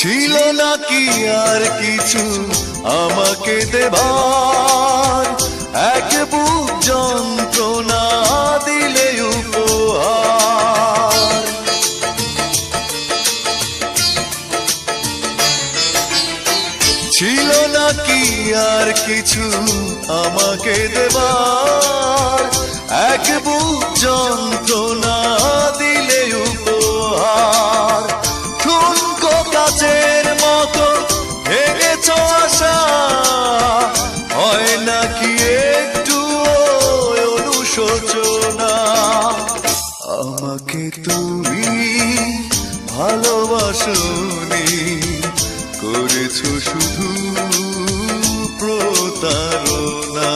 ছিল নাকি আর কিছু আমাকে দেবার, এক বুক যন্ত্রণা দিলে উপহার। ছিল নাকি আর কিছু আমাকে দেবার, এক বুক যন্ত্রণা দিলে উপহার। ঠুনকো কাচের মতো ভেঙেছ আশা, হয় নাকি একটু অনুশোচনা? আমাকে তুমি ভালোবাসোনি, করেছো শুধু প্রতারণা।